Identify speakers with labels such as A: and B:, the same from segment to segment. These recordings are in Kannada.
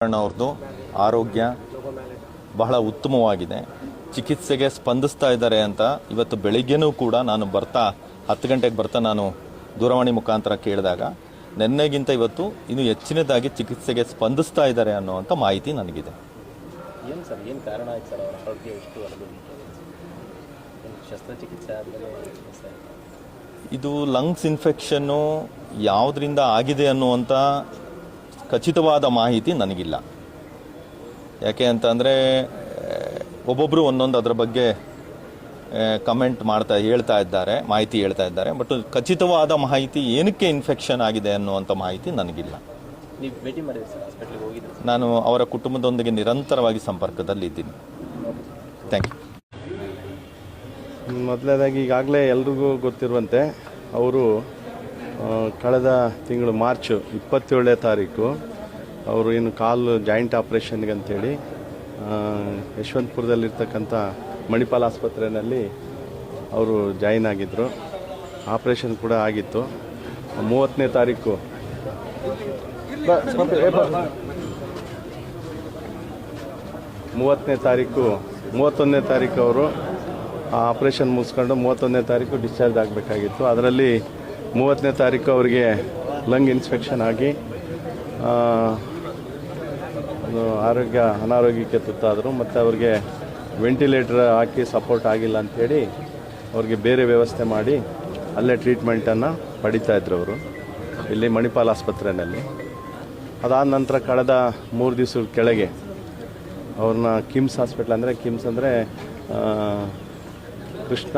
A: ಅವ್ರದ್ದು ಆರೋಗ್ಯ ಬಹಳ ಉತ್ತಮವಾಗಿದೆ. ಚಿಕಿತ್ಸೆಗೆ ಸ್ಪಂದಿಸ್ತಾ ಇದ್ದಾರೆ ಅಂತ ಇವತ್ತು ಬೆಳಿಗ್ಗೆನೂ ಕೂಡ ನಾನು 10 ಗಂಟೆಗೆ ಬರ್ತಾ ನಾನು ದೂರವಾಣಿ ಮುಖಾಂತರ ಕೇಳಿದಾಗ ನಿನ್ನೆಗಿಂತ ಇವತ್ತು ಇನ್ನೂ ಹೆಚ್ಚಿನದಾಗಿ ಚಿಕಿತ್ಸೆಗೆ ಸ್ಪಂದಿಸ್ತಾ ಇದ್ದಾರೆ ಅನ್ನೋವಂಥ ಮಾಹಿತಿ ನನಗಿದೆ.
B: ಏನು ಸರ್, ಏನು ಕಾರಣ ಆಯ್ತು ಸರ್ ಅವರ ಆರೋಗ್ಯ ಎಷ್ಟು ಶಸ್ತ್ರಚಿಕಿತ್ಸೆ ಆದಮೇಲೆ?
A: ಇದು ಲಂಗ್ಸ್ ಇನ್ಫೆಕ್ಷನ್ನು ಯಾವುದರಿಂದ ಆಗಿದೆ ಅನ್ನುವಂಥ ಖಚಿತವಾದ ಮಾಹಿತಿ ನನಗಿಲ್ಲ. ಯಾಕೆ ಅಂತಂದರೆ ಒಬ್ಬೊಬ್ಬರು ಒಂದೊಂದು ಅದರ ಬಗ್ಗೆ ಕಮೆಂಟ್ ಹೇಳ್ತಾ ಇದ್ದಾರೆ, ಮಾಹಿತಿ ಹೇಳ್ತಾ ಇದ್ದಾರೆ. ಬಟ್ ಖಚಿತವಾದ ಮಾಹಿತಿ ಏನಕ್ಕೆ ಇನ್ಫೆಕ್ಷನ್ ಆಗಿದೆ ಅನ್ನುವಂಥ ಮಾಹಿತಿ ನನಗಿಲ್ಲ.
B: ನೀವು ಭೇಟಿ ಮಾಡಿದ್ರಿ ಸರ್, ಹಾಸ್ಪಿಟ್ಲಿಗೆ ಹೋಗಿದ್ರಿ?
A: ನಾನು ಅವರ ಕುಟುಂಬದೊಂದಿಗೆ ನಿರಂತರವಾಗಿ ಸಂಪರ್ಕದಲ್ಲಿದ್ದೀನಿ. Thank you.
C: ಮೊದಲನೇದಾಗಿ ಈಗಾಗಲೇ ಎಲ್ರಿಗೂ ಗೊತ್ತಿರುವಂತೆ ಅವರು ಕಳೆದ ತಿಂಗಳು ಮಾರ್ಚ್ 27ನೇ ತಾರೀಕು ಅವರು ಇನ್ನು ಕಾಲು ಜಾಯಿಂಟ್ ಆಪ್ರೇಷನ್ಗೆ ಅಂಥೇಳಿ ಯಶವಂತಪುರದಲ್ಲಿರ್ತಕ್ಕಂಥ ಮಣಿಪಾಲ್ ಆಸ್ಪತ್ರೆಯಲ್ಲಿ ಅವರು ಜಾಯಿನ್ ಆಗಿದ್ದರು. ಆಪ್ರೇಷನ್ ಕೂಡ ಆಗಿತ್ತು. 30ನೇ ತಾರೀಕು 31ನೇ ತಾರೀಕು ಅವರು ಆಪ್ರೇಷನ್ ಮುಗಿಸ್ಕೊಂಡು 31ನೇ ತಾರೀಕು ಡಿಸ್ಚಾರ್ಜ್ ಆಗಬೇಕಾಗಿತ್ತು. ಅದರಲ್ಲಿ 30ನೇ ತಾರೀಕು ಅವರಿಗೆ ಲಂಗ್ ಇನ್ಫೆಕ್ಷನ್ ಆಗಿ ಅನಾರೋಗ್ಯಕ್ಕೆ ತುತ್ತಾದರು. ಮತ್ತು ಅವ್ರಿಗೆ ವೆಂಟಿಲೇಟರ್ ಹಾಕಿ ಸಪೋರ್ಟ್ ಆಗಿಲ್ಲ ಅಂಥೇಳಿ ಅವ್ರಿಗೆ ಬೇರೆ ವ್ಯವಸ್ಥೆ ಮಾಡಿ ಅಲ್ಲೇ ಟ್ರೀಟ್ಮೆಂಟನ್ನು ಪಡಿತಾಯಿದ್ರು ಅವರು ಇಲ್ಲಿ ಮಣಿಪಾಲ್ ಆಸ್ಪತ್ರೆಯಲ್ಲಿ. ಅದಾದ ನಂತರ ಕಳೆದ 3 ದಿವಸದ ಕೆಳಗೆ ಅವ್ರನ್ನ ಕಿಮ್ಸ್ ಹಾಸ್ಪಿಟ್ಲ್ ಅಂದರೆ Krishna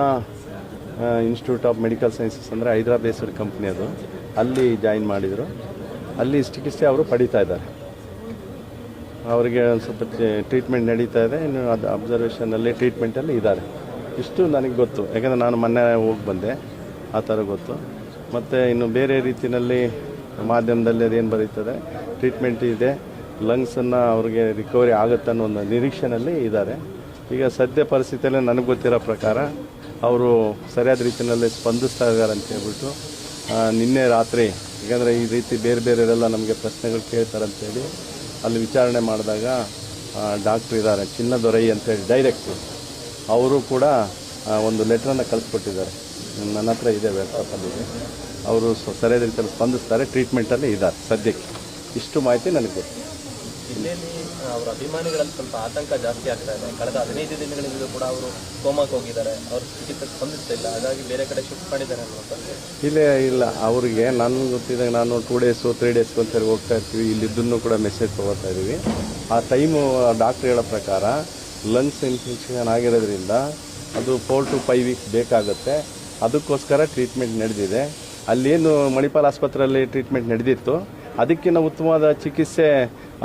C: institute of medical sciences ಅಂದರೆ ಹೈದರಾಬಾದ್ ಬೇಸ್ಡ್ ಕಂಪ್ನಿ ಅದು, ಅಲ್ಲಿ ಜಾಯಿನ್ ಮಾಡಿದರು. ಅಲ್ಲಿ ಚಿಕಿತ್ಸೆ ಅವರು ಪಡಿತಾ ಇದ್ದಾರೆ. ಅವರಿಗೆ ಒಂದು ಸ್ವಲ್ಪ ಟ್ರೀಟ್ಮೆಂಟ್ ನಡೀತಾ ಇದೆ. ಇನ್ನು ಅದು ಅಬ್ಸರ್ವೇಷನಲ್ಲಿ ಟ್ರೀಟ್ಮೆಂಟಲ್ಲಿ ಇದ್ದಾರೆ. ಇಷ್ಟು ನನಗೆ ಗೊತ್ತು, ಯಾಕಂದರೆ ನಾನು ಮೊನ್ನೆ ಹೋಗಿ ಬಂದೆ, ಆ ಥರ ಗೊತ್ತು. ಮತ್ತು ಇನ್ನು ಬೇರೆ ರೀತಿಯಲ್ಲಿ ಮಾಧ್ಯಮದಲ್ಲಿ ಅದೇನು ಬರೀತದೆ, ಟ್ರೀಟ್ಮೆಂಟ್ ಇದೆ, ಲಂಗ್ಸನ್ನು ಅವ್ರಿಗೆ ರಿಕವರಿ ಆಗುತ್ತೆ ಅನ್ನೋ ಒಂದು ನಿರೀಕ್ಷೆಯಲ್ಲಿ ಇದ್ದಾರೆ. ಈಗ ಸದ್ಯ ಪರಿಸ್ಥಿತಿಯಲ್ಲಿ ನನಗೆ ಗೊತ್ತಿರೋ ಪ್ರಕಾರ ಅವರು ಸರಿಯಾದ ರೀತಿಯಲ್ಲಿ ಸ್ಪಂದಿಸ್ತಾ ಇದ್ದಾರೆ ಅಂತ ಹೇಳ್ಬಿಟ್ಟು ನಿನ್ನೆ ರಾತ್ರಿ, ಯಾಕಂದರೆ ಈ ರೀತಿ ಬೇರೆಯವರೆಲ್ಲ ನಮಗೆ ಪ್ರಶ್ನೆಗಳು ಕೇಳ್ತಾರೆ ಅಂತೇಳಿ ಅಲ್ಲಿ ವಿಚಾರಣೆ ಮಾಡಿದಾಗ ಡಾಕ್ಟ್ರ್ ಇದ್ದಾರೆ ಚಿನ್ನದೊರೈ ಅಂತೇಳಿ ಡೈರೆಕ್ಟ್ರು, ಅವರು ಕೂಡ ಒಂದು ಲೆಟ್ರನ್ನು ಕಳಿಸ್ಕೊಟ್ಟಿದ್ದಾರೆ. ನನ್ನ ಹತ್ರ ಇದೆ, ವ್ಯಾಟ್ಸಪ್ಪಲ್ಲಿದೆ. ಅವರು ಸರಿಯಾದ ರೀತಿಯಲ್ಲಿ ಸ್ಪಂದಿಸ್ತಾರೆ, ಟ್ರೀಟ್ಮೆಂಟಲ್ಲಿ ಇದ್ದಾರೆ ಸದ್ಯಕ್ಕೆ. ಇಷ್ಟು ಮಾಹಿತಿ ನನಗೆ ಗೊತ್ತು.
B: ಜಿಲ್ಲೆಯಲ್ಲಿ ಅವರ ಅಭಿಮಾನಿಗಳಲ್ಲಿ ಸ್ವಲ್ಪ ಆತಂಕ ಜಾಸ್ತಿ ಆಗ್ತಾ ಇದೆ. ಕಳೆದ 15 ದಿನಗಳಿಂದ ಕೂಡ ಅವರು ಕೋಮಾಕ್ಕೆ ಹೋಗಿದ್ದಾರೆ, ಅವರು ಚಿಕಿತ್ಸೆ ಸ್ಪಂದಿಸ್ತಾ ಇಲ್ಲ, ಹಾಗಾಗಿ ಬೇರೆ ಕಡೆ ಶಿಫ್ಟ್ ಮಾಡಿದ್ದಾರೆ ಅನ್ನುವಂಥದ್ದು.
C: ಇಲ್ಲ ಅವರಿಗೆ ನನಗೆ ಗೊತ್ತಿದ್ದಾಗ ನಾನು 2 ಡೇಸು 3 ಡೇಸ್ಗೆ ಒಂದ್ಸರಿ ಹೋಗ್ತಾ ಇರ್ತೀವಿ. ಇಲ್ಲಿದ್ದನ್ನು ಕೂಡ ಮೆಸೇಜ್ ತೊಗೊಳ್ತಾ ಇದ್ದೀವಿ. ಆ ಟೈಮು ಡಾಕ್ಟ್ರ್ ಹೇಳೋ ಪ್ರಕಾರ ಲಂಗ್ಸ್ ಇನ್ಫೆಕ್ಷನ್ ಆಗಿರೋದ್ರಿಂದ ಅದು 4 to 5 ವೀಕ್ಸ್ ಬೇಕಾಗುತ್ತೆ. ಅದಕ್ಕೋಸ್ಕರ ಟ್ರೀಟ್ಮೆಂಟ್ ನಡೆದಿದೆ. ಅಲ್ಲೇನು ಮಣಿಪಾಲ್ ಆಸ್ಪತ್ರೆಯಲ್ಲಿ ಟ್ರೀಟ್ಮೆಂಟ್ ನಡೆದಿತ್ತು, ಅದಕ್ಕಿಂತ ಉತ್ತಮವಾದ ಚಿಕಿತ್ಸೆ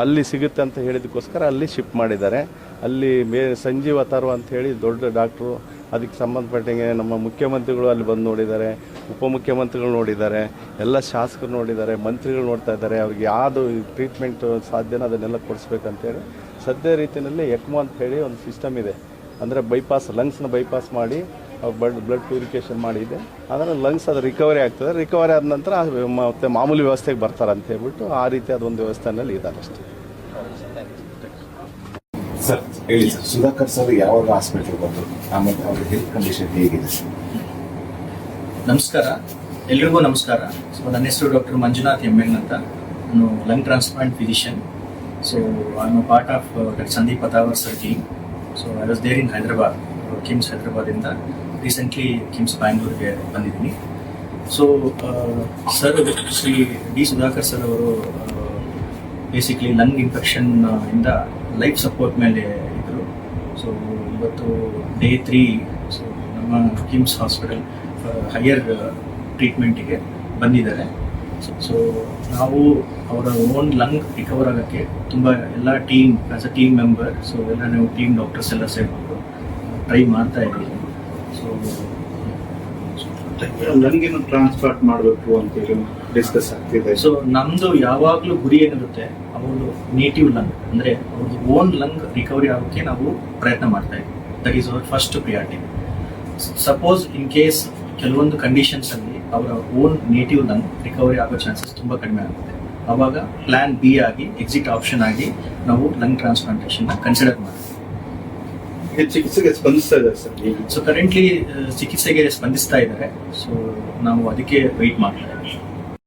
C: ಅಲ್ಲಿ ಸಿಗುತ್ತೆ ಅಂತ ಹೇಳಿದಕ್ಕೋಸ್ಕರ ಅಲ್ಲಿ ಶಿಫ್ಟ್ ಮಾಡಿದ್ದಾರೆ. ಅಲ್ಲಿ ಸಂಜೀವ್ ಅಥರ್ವ ಅಂಥೇಳಿ ದೊಡ್ಡ ಡಾಕ್ಟ್ರು, ಅದಕ್ಕೆ ಸಂಬಂಧಪಟ್ಟಂಗೆ ನಮ್ಮ ಮುಖ್ಯಮಂತ್ರಿಗಳು ಅಲ್ಲಿ ಬಂದು ನೋಡಿದ್ದಾರೆ, ಉಪಮುಖ್ಯಮಂತ್ರಿಗಳು ನೋಡಿದ್ದಾರೆ, ಎಲ್ಲ ಶಾಸಕರು ನೋಡಿದ್ದಾರೆ, ಮಂತ್ರಿಗಳು ನೋಡ್ತಾ ಇದ್ದಾರೆ. ಅವ್ರಿಗೆ ಯಾವುದು ಟ್ರೀಟ್ಮೆಂಟ್ ಸಾಧ್ಯನೋ ಅದನ್ನೆಲ್ಲ ಕೊಡಿಸ್ಬೇಕಂತೇಳಿ ಸದ್ಯ ರೀತಿಯಲ್ಲಿ ಎಕ್ಮೋ ಅಂಥೇಳಿ ಒಂದು ಸಿಸ್ಟಮ್ ಇದೆ. ಅಂದರೆ ಲಂಗ್ಸ್ನ ಬೈಪಾಸ್ ಮಾಡಿ ಬ್ಲಡ್ ಪ್ಯೂರಿಫಿಕೇಷನ್ ಮಾಡಿದೆ. ಅದರ ಲಂಗ್ಸ್ ಅದು ರಿಕವರಿ ಆಗ್ತದೆ. ರಿಕವರಿ ಆದ ನಂತರ ಮತ್ತೆ ಮಾಮೂಲಿ ವ್ಯವಸ್ಥೆಗೆ ಬರ್ತಾರೆ ಅಂತ ಹೇಳ್ಬಿಟ್ಟು ಆ ರೀತಿ ಅದೊಂದು ವ್ಯವಸ್ಥೆನಲ್ಲಿ ಇದ್ದಾರೆ ಅಷ್ಟೇ.
D: ಸರ್ ಹೇಳಿ ಸರ್, ಸುಧಾಕರ್ ಸರ್ ಯಾವಾಗ ಹಾಸ್ಪಿಟಲ್ ಬಂದರು, ಆಮೇಲೆ ಅವ್ರ ಹೆಲ್ತ್ ಕಂಡೀಷನ್ ಹೇಗಿದೆ?
E: ನಮಸ್ಕಾರ, ಎಲ್ರಿಗೂ ನಮಸ್ಕಾರ. ಸೊ ನನ್ನ ಹೆಸರು ಡಾಕ್ಟರ್ ಮಂಜುನಾಥ್ MN ಅಂತ. ನಾನು lung transplant physician. So I am part of doctor Sandeep Athavar sir team. So I was there in Hyderabad, KIMS ಹೈದರಾಬಾದಿಂದ ರೀಸೆಂಟ್ಲಿ ಕಿಮ್ಸ್ ಬ್ಯಾಂಗ್ಳೂರಿಗೆ ಬಂದಿದ್ದೀನಿ. So sir Shri D Sudhakar sir ಅವರು ಬೇಸಿಕ್ಲಿ ಲಂಗ್ ಇನ್ಫೆಕ್ಷನ್ ಇಂದ ಲೈಫ್ ಸಪೋರ್ಟ್ ಮೇಲೆ ಇದ್ದರು. ಸೊ ಇವತ್ತು ಡೇ 3 ಸೊ ನಮ್ಮ ಕಿಮ್ಸ್ ಹಾಸ್ಪಿಟಲ್ ಹೈಯರ್ ಟ್ರೀಟ್ಮೆಂಟಿಗೆ ಬಂದಿದ್ದಾರೆ. ಸೊ ನಾವು ಅವರ ಓನ್ ಲಂಗ್ ರಿಕವರ್ ಆಗೋಕ್ಕೆ ತುಂಬ ಎಲ್ಲ team as a team member, so ಎಲ್ಲ ನಾವು ಟೀಮ್ ಡಾಕ್ಟರ್ಸ್ ಎಲ್ಲ ಸೇರಿಕೊಂಡು ಟ್ರೈ ಮಾಡ್ತಾ ಇದ್ದೀವಿ. ಸೊ
F: ನನಗೇನು ಟ್ರಾನ್ಸ್ಪ್ಲಾಂಟ್ ಮಾಡಬೇಕು ಅಂತೇಳಿ ಡಿಸ್ಕಸ್ ಆಗ್ತಿದೆ.
E: ಸೊ ನಮ್ಮದು ಯಾವಾಗಲೂ ಗುರಿ ಏನಿರುತ್ತೆ, ಅವ್ರದ್ದು ನೇಟಿವ್ ಲಂಗ್ ಅಂದರೆ ಅವ್ರದ್ದು ಓನ್ ಲಂಗ್ ರಿಕವರಿ ಆಗೋಕ್ಕೆ ನಾವು ಪ್ರಯತ್ನ ಮಾಡ್ತಾ ಇದ್ದೀವಿ. That is our first priority. Suppose in case ಕೆಲವೊಂದು ಕಂಡೀಷನ್ಸಲ್ಲಿ ಅವರ ಓನ್ ನೇಟಿವ್ ಲಂಗ್ ರಿಕವರಿ ಆಗೋ ಚಾನ್ಸಸ್ ತುಂಬ ಕಡಿಮೆ ಆಗುತ್ತೆ. ಆವಾಗ ಪ್ಲಾನ್ ಬಿ ಆಗಿ ಎಕ್ಸಿಟ್ ಆಪ್ಷನ್ ಆಗಿ ನಾವು ಲಂಗ್ ಟ್ರಾನ್ಸ್ಪ್ಲಾಂಟೇಷನ್ನ ಕನ್ಸಿಡರ್ ಮಾಡ್ತೀವಿ.
F: ಈ ಚಿಕಿತ್ಸೆಗೆ ಸ್ಪಂದಿಸ್ತಾ ಇದ್ದಾರೆ ಸರ್ ಈಗ.
E: ಸೊ ಕರೆಂಟ್ಲಿ ಚಿಕಿತ್ಸೆಗೆ ಸ್ಪಂದಿಸ್ತಾ ಇದ್ದಾರೆ. ಸೊ ನಾವು ಅದಕ್ಕೆ ವೆಯ್ಟ್ ಮಾಡ್ತಾ ಇದ್ದೀವಿ.